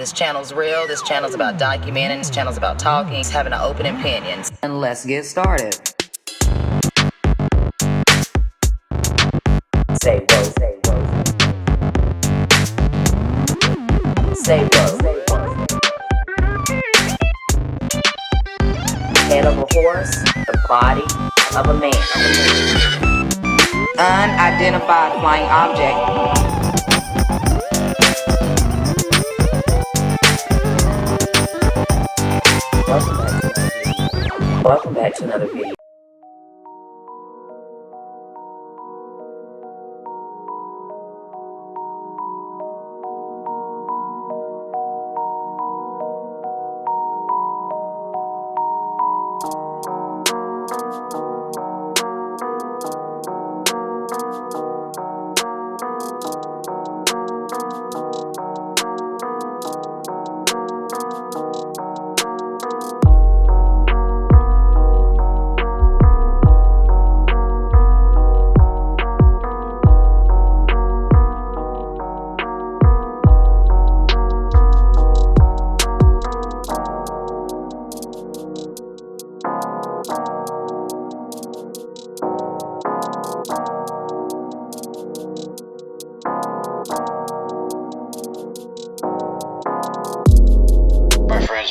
This channel's real, this channel's about documenting, this channel's about talking, having an open opinions. And let's get started. Say woke, say woke. Say woke. Head of a horse, the body of a man. Unidentified flying object. Welcome back to another video.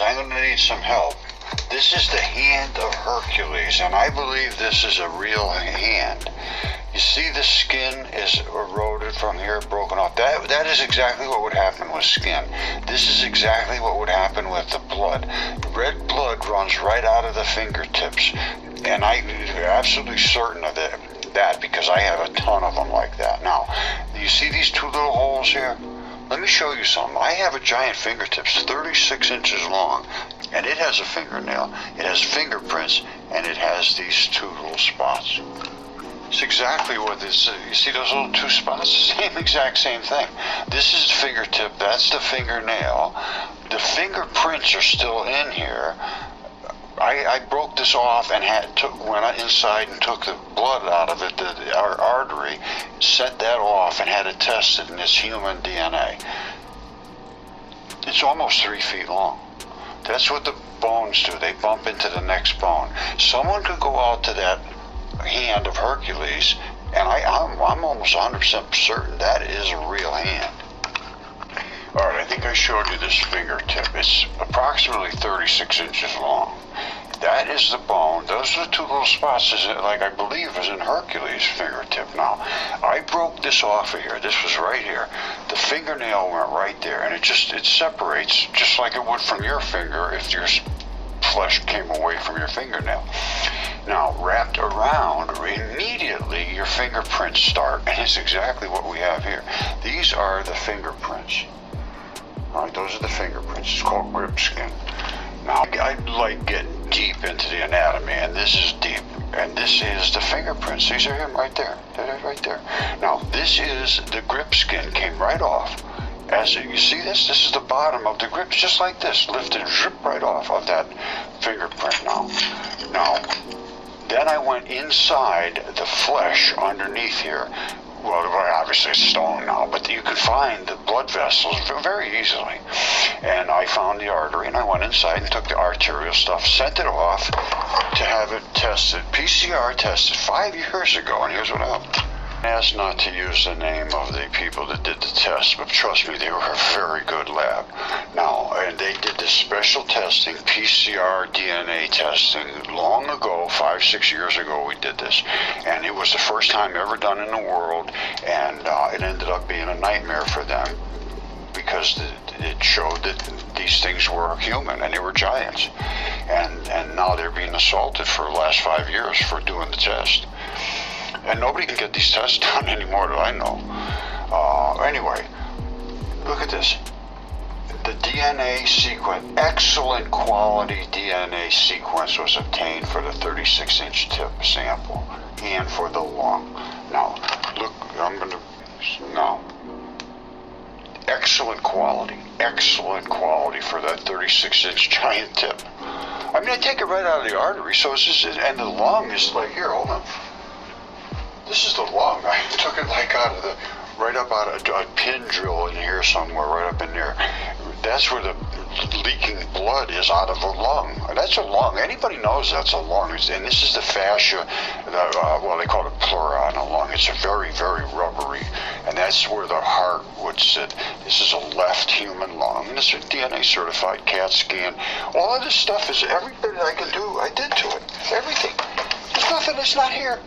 I'm going to need some help. This is the hand of Hercules, and I believe this is a real hand. You see the skin is eroded from here, broken off. That is exactly what would happen with skin. This is exactly what would happen with the blood. Red blood runs right out of the fingertips, and I'm absolutely certain of that because I have a ton of them like that. Now, you see these two little holes here? Let me show you something. I have a giant fingertips, 36 inches long, and it has a fingernail, it has fingerprints, and it has these two little spots. It's exactly what this, you see those little two spots? Exact same thing. This is the fingertip, that's the fingernail. The fingerprints are still in here. I broke this off and went inside and took the blood out of it, our artery, set that off and had it tested, and it's human DNA. It's almost 3 feet long. That's what the bones do. They bump into the next bone. Someone could go out to that hand of Hercules, and I'm almost 100% certain that is a real hand. Alright, I think I showed you this fingertip. It's approximately 36 inches long. That is the bone. Those are the two little spots, like I believe is in Hercules' fingertip. Now, I broke this off of here. This was right here. The fingernail went right there, and it separates just like it would from your finger if your flesh came away from your fingernail. Now, wrapped around, immediately your fingerprints start, and it's exactly what we have here. These are the fingerprints. All right, those are the fingerprints. It's called grip skin. Now, I like getting deep into the anatomy, and this is deep. And this is the fingerprints. These are him right there. They're right there. Now, this is the grip skin came right off. You see this? This is the bottom of the grip, just like this. Lifted, drip right off of that fingerprint now. Then I went inside the flesh underneath here. Well, obviously it's stone now, but you can find the blood vessels very easily. And I found the artery, and I went inside and took the arterial stuff, sent it off to have it tested, PCR tested 5 years ago, and here's what happened. I asked not to use the name of the people that did the test, but trust me, they were a very good lab. Now, and they did this special testing, PCR DNA testing, long ago, 5-6 years ago we did this, and it was the first time ever done in the world, and it ended up being a nightmare for them because it showed that these things were human and they were giants, and now they're being assaulted for the last 5 years for doing the test. And nobody can get these tests done anymore that I know. Anyway, look at this. The DNA sequence, excellent quality DNA sequence was obtained for the 36-inch tip sample and for the lung. Now, look, excellent quality for that 36-inch giant tip. I mean, I take it right out of the artery, so it's just, and the lung is like, here, hold on. This is the lung. I took it like right up out of a pin drill in here somewhere, right up in there. that's where the leaking blood is out of a lung. That's a lung. Anybody knows that's a lung. And this is the fascia, well, they call it pleura in a lung. It's a very, very rubbery, and that's where the heart would sit. This is a left human lung, and it's a DNA certified CAT scan. All of this stuff is every bit I can do, I did to it. Everything. There's nothing that's not here.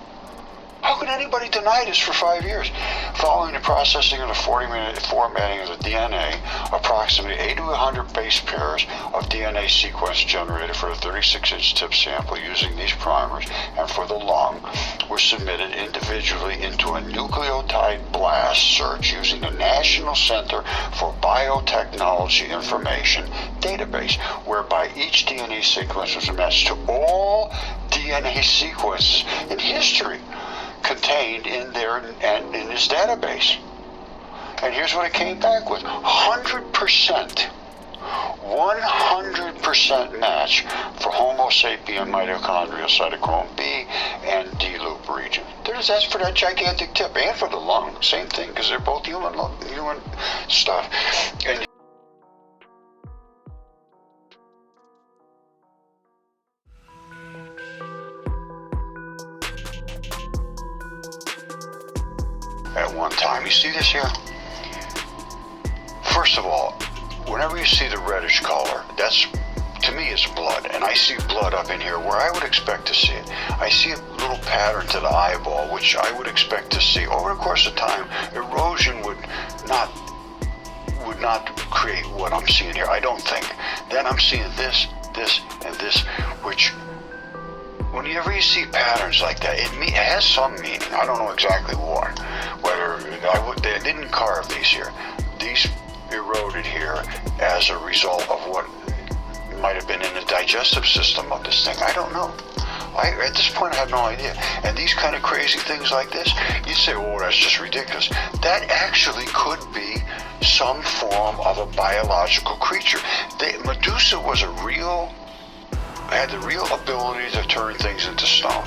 How can anybody deny this for 5 years? Following the processing of the 40-minute formatting of the DNA, approximately 80 to 100 base pairs of DNA sequence generated for the 36-inch tip sample using these primers and for the lung were submitted individually into a nucleotide blast search using the National Center for Biotechnology Information database, whereby each DNA sequence was matched to all DNA sequences in history contained in there and in this database. And here's what it came back with. 100% match for Homo sapien mitochondrial cytochrome B and D loop region. That's for that gigantic tip and for the lung. Same thing, because they're both human stuff. And at one time. You see this here? First of all, whenever you see the reddish color, that's, to me, it's blood. And I see blood up in here where I would expect to see it. I see a little pattern to the eyeball, which I would expect to see. Over the course of time, erosion would not create what I'm seeing here, I don't think. Then I'm seeing this, and this, which, whenever you see patterns like that, it has some meaning. I don't know exactly what. They didn't carve these here. These eroded here as a result of what might have been in the digestive system of this thing. I don't know. At this point, I have no idea. And these kind of crazy things like this, you say, oh, that's just ridiculous. That actually could be some form of a biological creature. Medusa had the real ability to turn things into stone.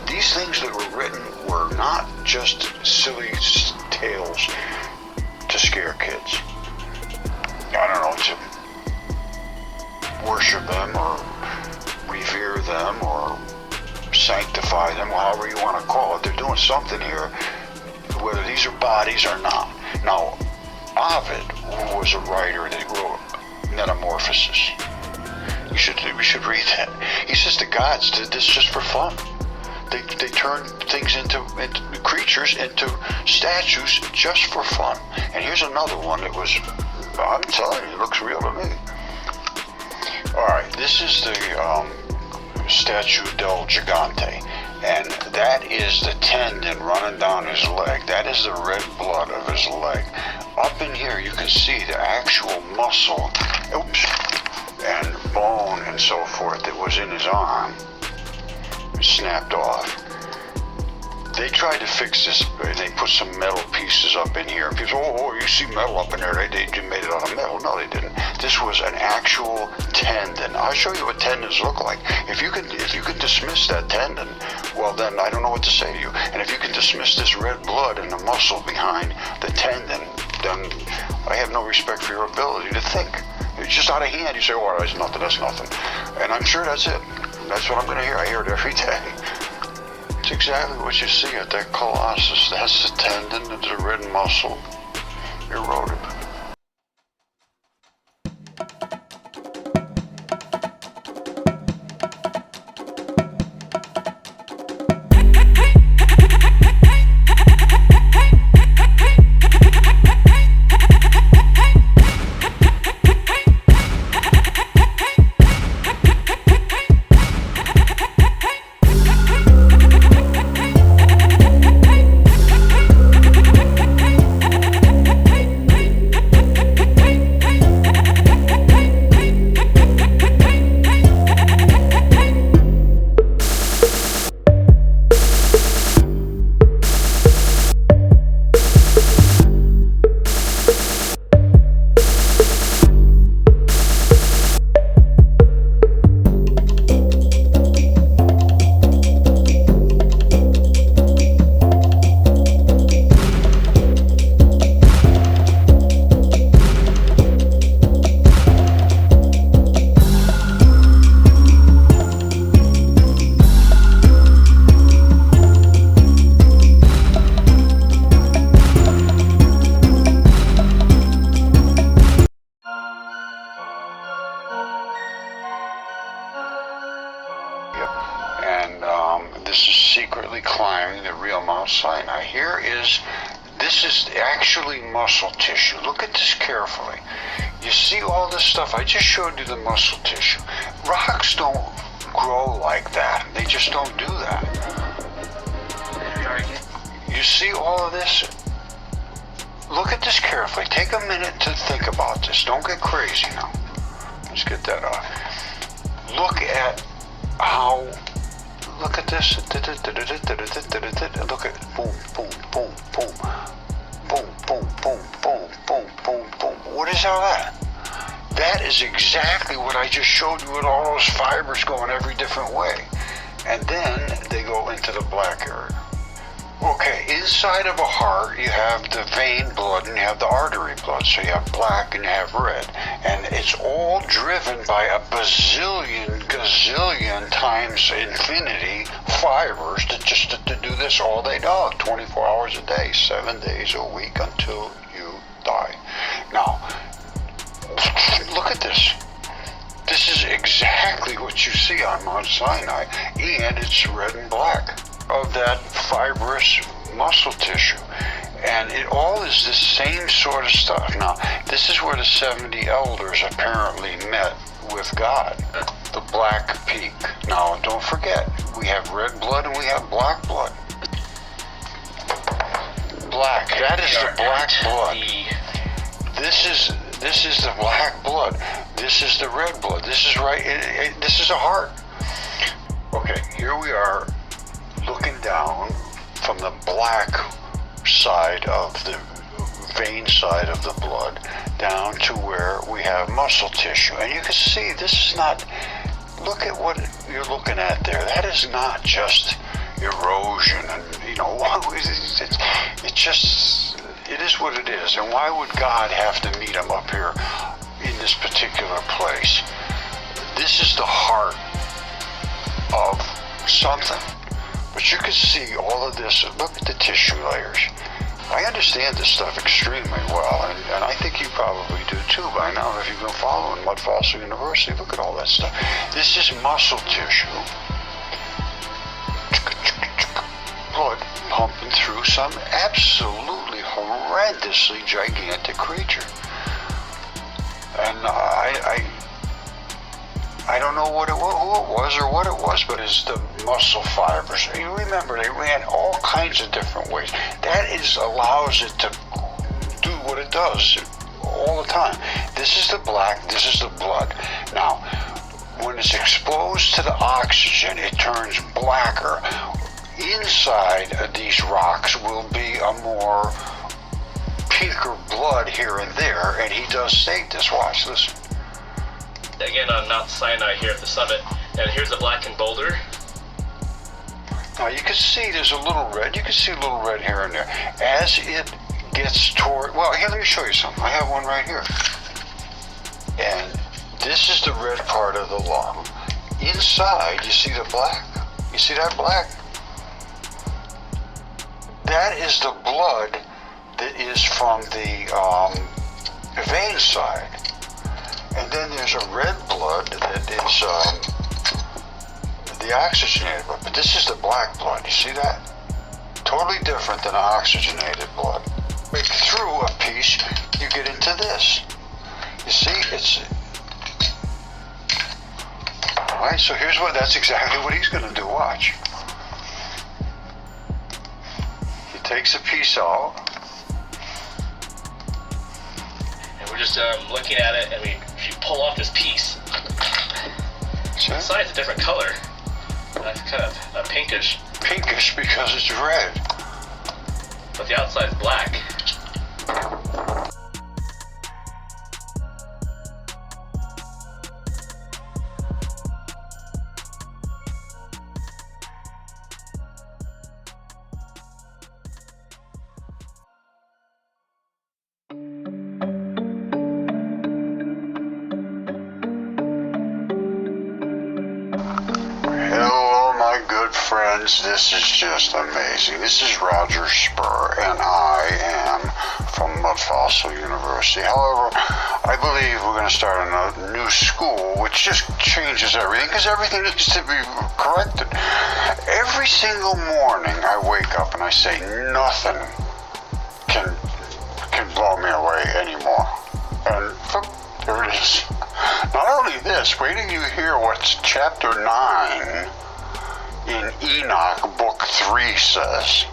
These things that were written were not just silly tales to scare kids. I don't know, to worship them or revere them or sanctify them, however you want to call it. They're doing something here, whether these are bodies or not. Now, Ovid was a writer that wrote Metamorphosis. We should read that. He says the gods did this just for fun. They turned things into creatures, into statues just for fun. And here's another one that was, I'm telling you, it looks real to me. Alright, this is the Statue del Gigante. And that is the tendon running down his leg. That is the red blood of his leg. Up in here you can see the actual muscle, and bone and so forth that was in his arm. It snapped off. They tried to fix this. They put some metal pieces up in here. People say, oh, you see metal up in there. They made it out of metal. No, they didn't. This was an actual tendon. I'll show you what tendons look like. If you can dismiss that tendon, well, then I don't know what to say to you. And if you can dismiss this red blood and the muscle behind the tendon, then I have no respect for your ability to think. It's just out of hand. You say, oh, that's nothing. And I'm sure that's it. That's what I'm going to hear. I hear it every day. It's exactly what you see at that colossus. That's the tendon, it's the red muscle eroded. Mount Sinai. This is actually muscle tissue. Look at this carefully. You see all this stuff? I just showed you the muscle tissue. Rocks don't grow like that. They just don't do that. You see all of this? Look at this carefully. Take a minute to think about this. Don't get crazy now. Let's get that off. Look at how, look at this. Look at boom, boom, boom, boom. Boom, boom, boom, boom, boom, boom, boom. What is all that? That is exactly what I just showed you with all those fibers going every different way. And then they go into the black area. Okay, inside of a heart, you have the vein blood and you have the artery blood. So you have black and you have red. And it's all driven by a gazillion times infinity fibers to do this all day long, 24 hours a day, 7 days a week until you die. Now, look at this. This is exactly what you see on Mount Sinai, and it's red and black of that fibrous muscle tissue. And it all is the same sort of stuff. Now, this is where the 70 elders apparently met with God, the black peak. Now, don't forget, we have red blood and we have black blood. Black, that is the black blood. This is the black blood. This is the red blood. This is right, this is a heart. Okay, here we are looking down from the black side of the vein side of the blood down to where we have muscle tissue. And you can see this is not, look at what you're looking at there. That is not just erosion and, it is what it is. And why would God have to meet him up here in this particular place? This is the heart of something. But you can see all of this. Look at the tissue layers. I understand this stuff extremely well, and I think you probably do too by now if you've been following Mudfossil University. Look at all that stuff. This is muscle tissue. Blood pumping through some absolutely horrendously gigantic creature. And I don't know who it was or what it was, but it's the muscle fibers. You remember they ran all kinds of different ways. That allows it to do what it does all the time. This is the black, this is the blood. Now, when it's exposed to the oxygen, it turns blacker. Inside of these rocks will be a more pinker blood here and there, and he does state this. Watch, listen. Again on Mount Sinai here at the summit, and here's the blackened boulder. Now you can see there's a little red. You can see a little red here and there. As it gets toward, well, here, let me show you something. I have one right here. And this is the red part of the lung. Inside, you see the black? You see that black? That is the blood that is from the vein side. And then there's a red blood that is the oxygenated blood. But this is the black blood. You see that? Totally different than oxygenated blood. Break through a piece, you get into this. You see, it's... Alright, so that's exactly what he's going to do. Watch. He takes a piece out. And we're just looking at it, and if you pull off this piece, See? the side's a different color. That's kind of pinkish. Pinkish because it's red. But the outside's black. Hello, my good friends. friends, this is just amazing. This is Roger Spur, and I am from Mudfossil University. However, I believe we're going to start a new school, which just changes everything, because everything needs to be corrected. Every single morning I wake up and I say, nothing can blow me away anymore. And there it is. Not only this, wait till you hear what's chapter 9 in Enoch, book 3 says.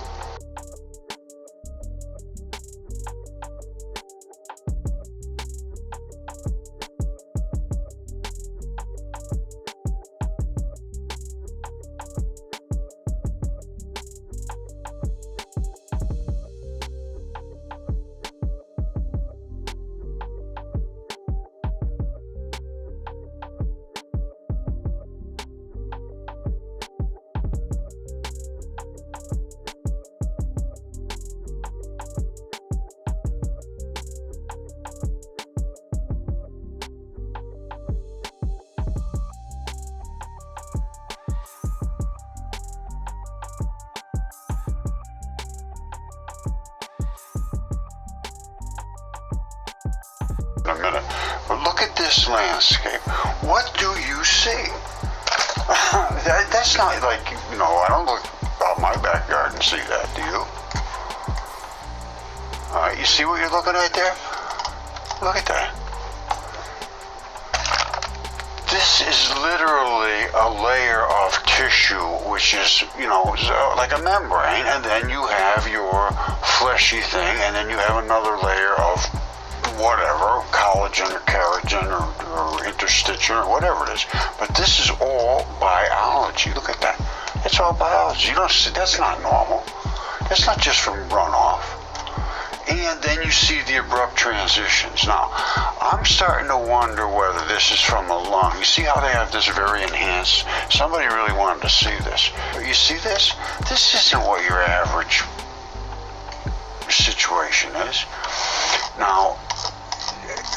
In a minute, but look at this landscape. What do you see? That's not like, I don't look out my backyard and see that, do you? You see what you're looking at there? Look at that. This is literally a layer of tissue, which is, like a membrane, and then you have your fleshy thing, and then you have another layer of whatever, collagen or keratin or interstitial or whatever it is. But this is all biology. Look at that. It's all biology. You don't see, that's not normal. That's not just from runoff. And then you see the abrupt transitions. Now, I'm starting to wonder whether this is from a lung. You see how they have this very enhanced? Somebody really wanted to see this. You see this? This isn't what your average situation is. Now,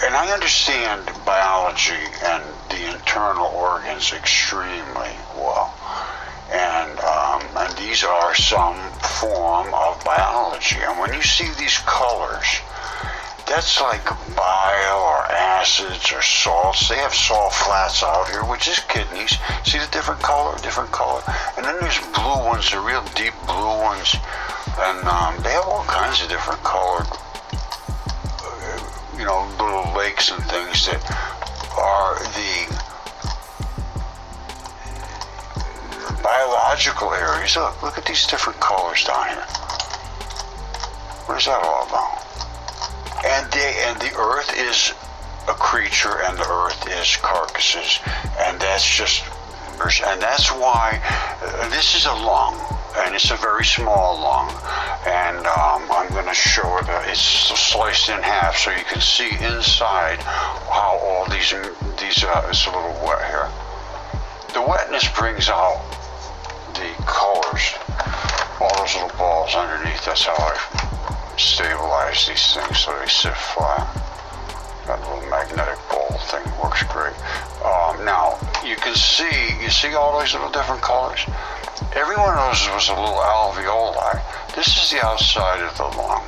and I understand biology and the internal organs extremely well. And these are some form of biology. And when you see these colors, that's like bile or acids or salts. They have salt flats out here, which is kidneys. See the different color? And then there's blue ones, the real deep blue ones. And they have all kinds of different colored, little lakes and things that are the biological areas. Look at these different colors down here. What is that all about? And the earth is a creature, and the earth is carcasses, and that's why this is a lung, and it's a very small lung, and I'm going to show it. It's sliced in half so you can see inside how all these it's a little wet here. The wetness brings out the colors, all those little balls underneath. That's how I stabilize these things so they sit flat. That little magnetic ball thing works great. Now you see all these little different colors. Every one of those was a little alveoli. This is the outside of the lung.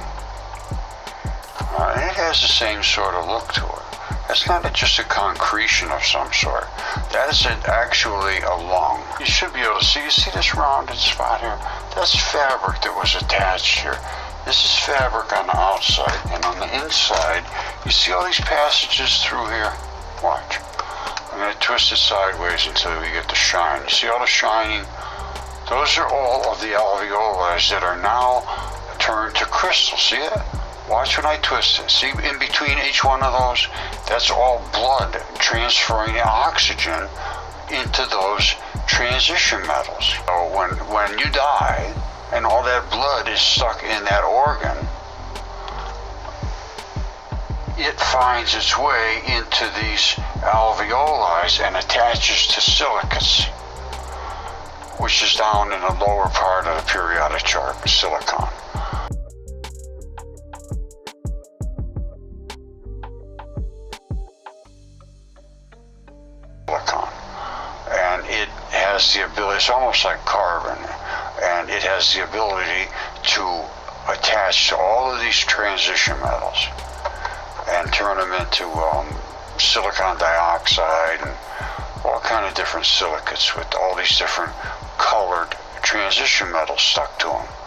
And it has the same sort of look to it. That's not just a concretion of some sort. That is actually a lung. You should be able to see. You see this rounded spot here? That's fabric that was attached here. This is fabric on the outside, and on the inside, you see all these passages through here? Watch. I'm going to twist it sideways until we get the shine. You see all the shining? Those are all of the alveoli that are now turned to crystal. See it? Watch when I twist it. See in between each one of those? That's all blood transferring oxygen into those transition metals. So when you die and all that blood is stuck in that organ, it finds its way into these alveoli and attaches to silicates, which is down in the lower part of the periodic chart, silicon. And it has the ability, it's almost like carbon. and it has the ability to attach to all of these transition metals and turn them into silicon dioxide and all kind of different silicates with all these different colored transition metals stuck to them.